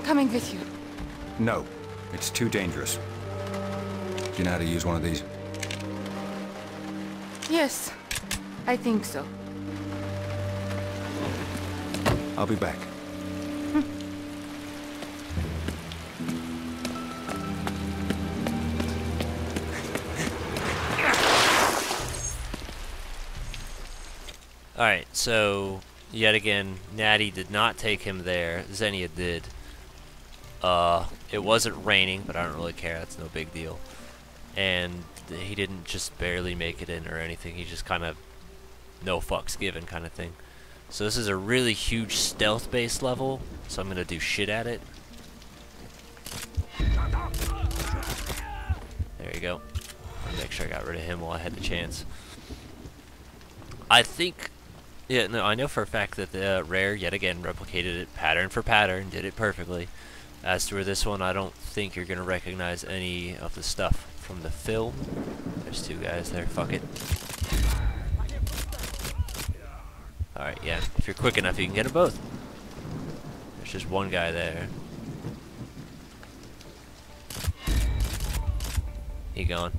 coming with you. No, it's too dangerous. Do you know how to use one of these? Yes, I think so. I'll be back. Alright, so yet again, Natty did not take him there. Xenia did. It wasn't raining, but I don't really care. That's no big deal. And he didn't just barely make it in or anything. He just kind of no fucks given kind of thing. So this is a really huge stealth-based level, so I'm going to do shit at it. There you go. I'll make sure I got rid of him while I had the chance. I think... Yeah, no, I know for a fact that the Rare, yet again, replicated it pattern for pattern, did it perfectly. As to this one, I don't think you're going to recognize any of the stuff from the film. There's two guys there, fuck it. Alright, yeah, if you're quick enough, you can get them both. There's just one guy there. He gone.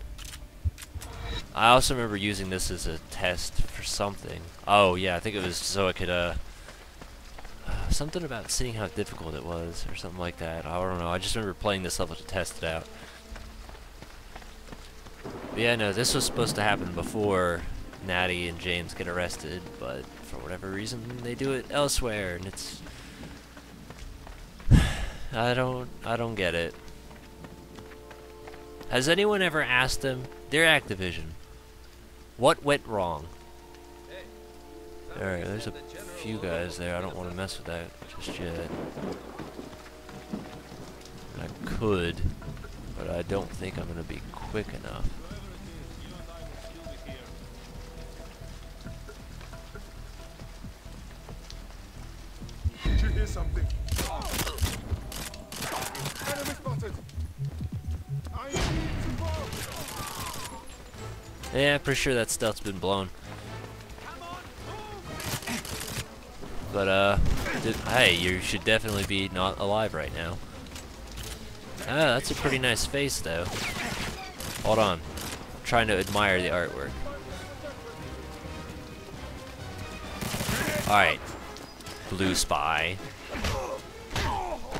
I also remember using this as a test for something. Oh, yeah, I think it was so I could, something about seeing how difficult it was, or something like that. I don't know, I just remember playing this level to test it out. But yeah, no, this was supposed to happen before Natty and James get arrested, but for whatever reason, they do it elsewhere, and it's... I don't get it. Has anyone ever asked them, Dear Activision, what went wrong? Alright, there's a few guys there. I don't want to mess with that just yet. I could, but I don't think I'm going to be quick enough. Did you hear something? Enemy spotted! I need support! Yeah, pretty sure that stealth's been blown. But, hey, you should definitely be not alive right now. Ah, that's a pretty nice face, though. Hold on. I'm trying to admire the artwork. Alright. Blue spy.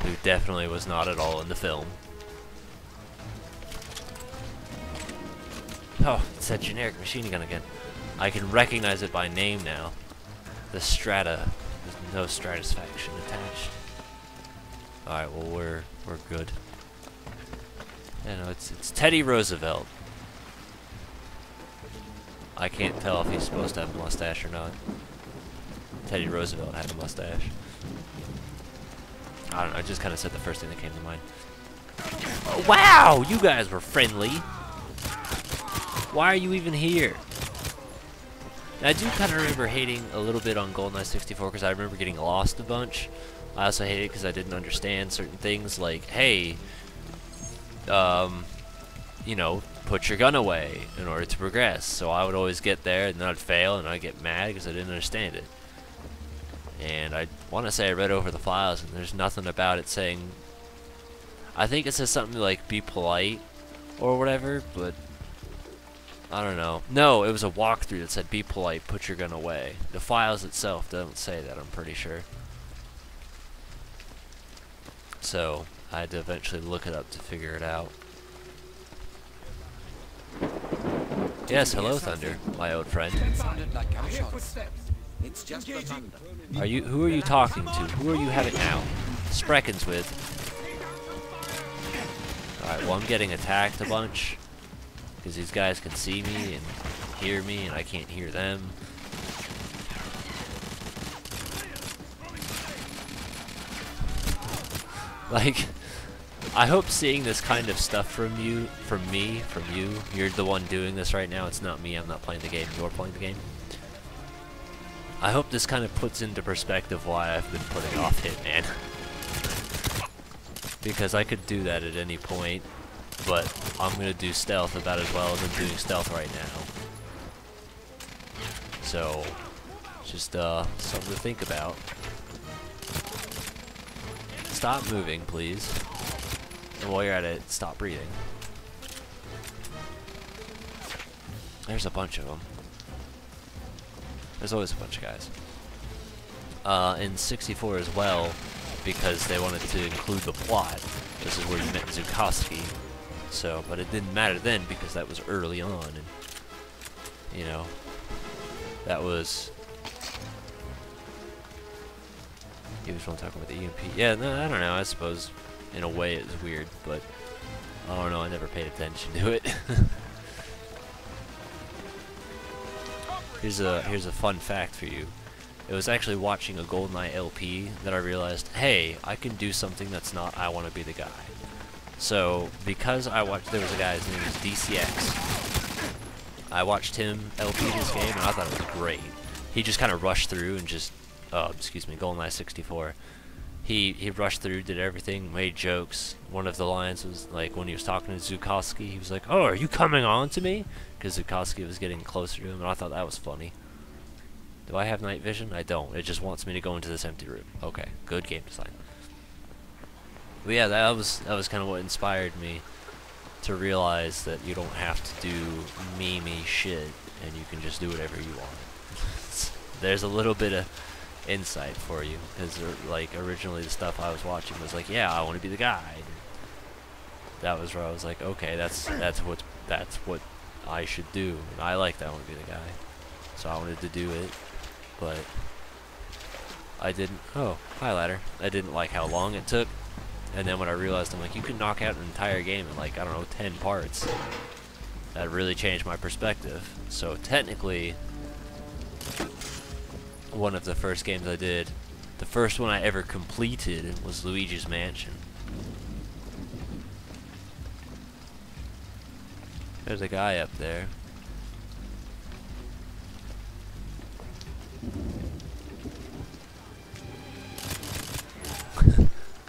Who definitely was not at all in the film. Oh, it's that generic machine gun again. I can recognize it by name now. The Strata. There's no stratisfaction attached. Alright, well we're good. Yeah, no, it's Teddy Roosevelt. I can't tell if he's supposed to have a mustache or not. Teddy Roosevelt had a mustache. I don't know, I just kinda said the first thing that came to mind. Oh, wow! You guys were friendly! Why are you even here? I do kind of remember hating a little bit on GoldenEye 64 because I remember getting lost a bunch. I also hated it because I didn't understand certain things like, hey, you know, put your gun away in order to progress. So I would always get there and then I'd fail and I'd get mad because I didn't understand it. And I want to say I read over the files and there's nothing about it saying, I think it says something like be polite or whatever, but I don't know. No, it was a walkthrough that said be polite, put your gun away. The files itself don't say that, I'm pretty sure. So I had to eventually look it up to figure it out. Yes, hello Thunder, my old friend. It's just the thunder. Who are you talking to? Who are you having now? Spreckens with. Alright, well I'm getting attacked a bunch. Because these guys can see me and hear me, and I can't hear them. Like, I hope seeing this kind of stuff from you, you're the one doing this right now, it's not me, I'm not playing the game, you're playing the game. I hope this kind of puts into perspective why I've been putting off Hitman. Because I could do that at any point. But I'm going to do stealth about as well as I'm doing stealth right now. So, just something to think about. stop moving, please. And while you're at it, stop breathing. There's a bunch of them. There's always a bunch of guys. In 64 as well, because they wanted to include the plot. This is where you met Zukowski. So, but it didn't matter then because that was early on, and you know, that was. He was talking about the EMP. Yeah, no, I don't know. I suppose in a way it was weird, but I don't know. I never paid attention to it. Here's a fun fact for you. It was actually watching a GoldenEye LP that I realized, hey, I can do something that's not I want to be the guy. So, because I watched, there was a guy, his name was DCX. I watched him LP this game, and I thought it was great. He just kind of rushed through and just, GoldenEye 64. He rushed through, did everything, made jokes. One of the lines was, like, when he was talking to Zukowski, he was like, oh, are you coming on to me? Because Zukowski was getting closer to him, and I thought that was funny. Do I have night vision? I don't. It just wants me to go into this empty room. Okay, good game design. But yeah, that was kind of what inspired me to realize that you don't have to do me shit, and you can just do whatever you want. There's a little bit of insight for you, because like originally the stuff I was watching was like, yeah, I want to be the guy. And that was where I was like, okay, that's what I should do, and I like that I want to be the guy. So I wanted to do it, but I didn't. Oh, hi ladder. I didn't like how long it took. And then when I realized, I'm like, you can knock out an entire game in like, I don't know, 10 parts. That really changed my perspective. So technically, one of the first games I did, the first one I ever completed was Luigi's Mansion. There's a guy up there.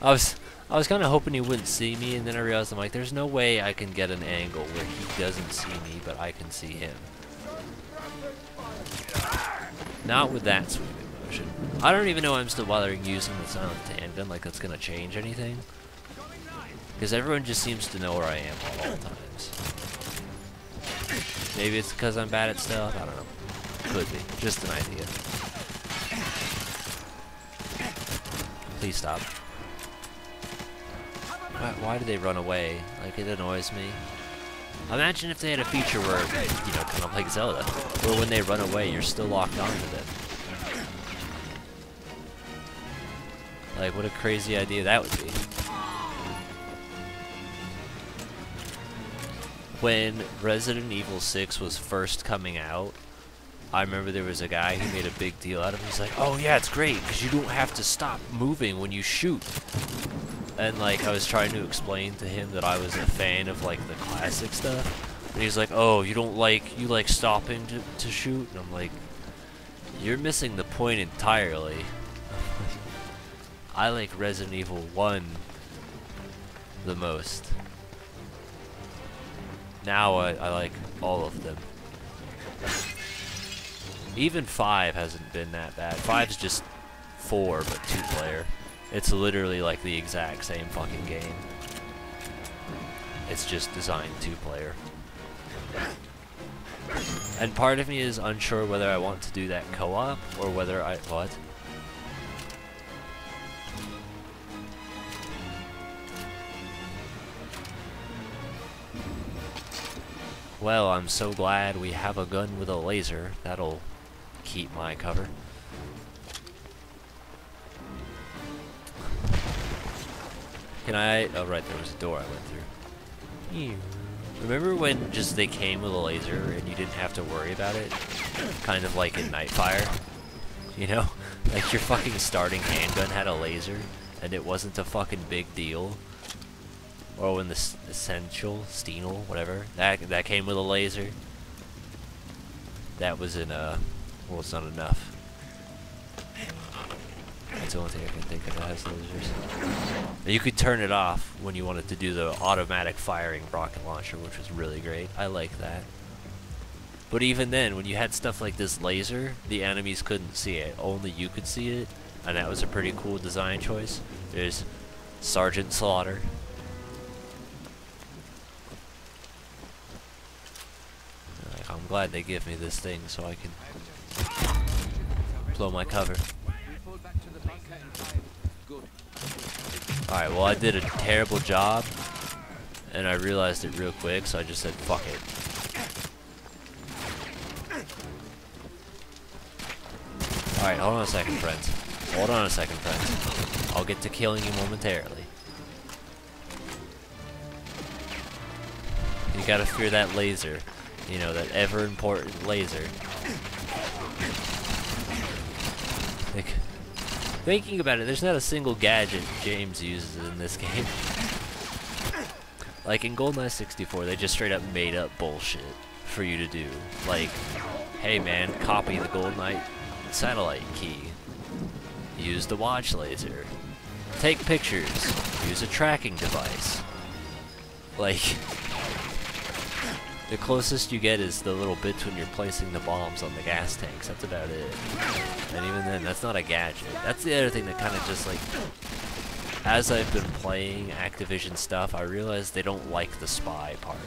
I was kind of hoping he wouldn't see me, and then I realized, I'm like, there's no way I can get an angle where he doesn't see me, but I can see him. Not with that sweeping motion. I don't even know I'm still bothering using the silent tandem, like that's gonna change anything. Because everyone just seems to know where I am at all times. Maybe it's because I'm bad at stealth, I don't know. Could be. Just an idea. Please stop. Why do they run away? Like, it annoys me. Imagine if they had a feature where, you know, kind of like Zelda, where when they run away, you're still locked onto them. Like, what a crazy idea that would be. When Resident Evil 6 was first coming out, I remember there was a guy who made a big deal out of it. He's like, oh yeah, it's great, because you don't have to stop moving when you shoot. And like, I was trying to explain to him that I was a fan of like the classic stuff. And he's like, oh, you like stopping to shoot? And I'm like, you're missing the point entirely. I like Resident Evil 1 the most. Now I like all of them. Even 5 hasn't been that bad. 5's just 4, but 2-player. It's literally like the exact same fucking game. It's just designed 2-player. And part of me is unsure whether I want to do that co-op or whether I... What? Well, I'm so glad we have a gun with a laser. That'll keep my cover. Can I... Oh, right, there was a door I went through. Remember when just they came with a laser and you didn't have to worry about it? Kind of like in Nightfire. You know? Like your fucking starting handgun had a laser and it wasn't a fucking big deal. Or when the Essential, Steenel, whatever, that came with a laser. That was in well, it's not enough. That's the only thing I can think of that has lasers. You could turn it off when you wanted to do the automatic firing rocket launcher, which was really great. I like that. But even then, when you had stuff like this laser, the enemies couldn't see it. Only you could see it, and that was a pretty cool design choice. There's Sergeant Slaughter. Like, I'm glad they give me this thing so I can blow my cover. Alright, well I did a terrible job and I realized it real quick, so I just said fuck it. Alright, hold on a second, friends. Hold on a second, friends. I'll get to killing you momentarily. You gotta fear that laser. You know, that ever important laser. Like, thinking about it, there's not a single gadget James uses in this game. Like in GoldenEye 64, they just straight up made up bullshit for you to do. Like, hey man, copy the GoldenEye satellite key. Use the watch laser. Take pictures. Use a tracking device. Like, the closest you get is the little bits when you're placing the bombs on the gas tanks. That's about it. And even then, that's not a gadget. That's the other thing that kind of just like, as I've been playing Activision stuff, I realized they don't like the spy part.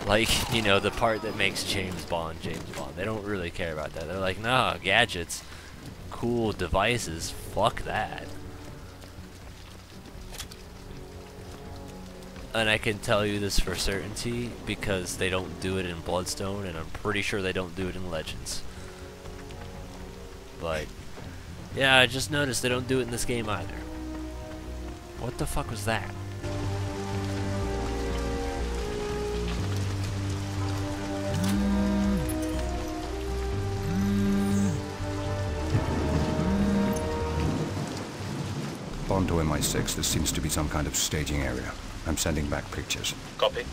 Like, you know, the part that makes James Bond. They don't really care about that. They're like, nah, gadgets, cool devices, fuck that. And I can tell you this for certainty because they don't do it in Bloodstone, and I'm pretty sure they don't do it in Legends. But yeah, I just noticed they don't do it in this game either. What the fuck was that? Bond to MI6. This seems to be some kind of staging area. I'm sending back pictures. Copy.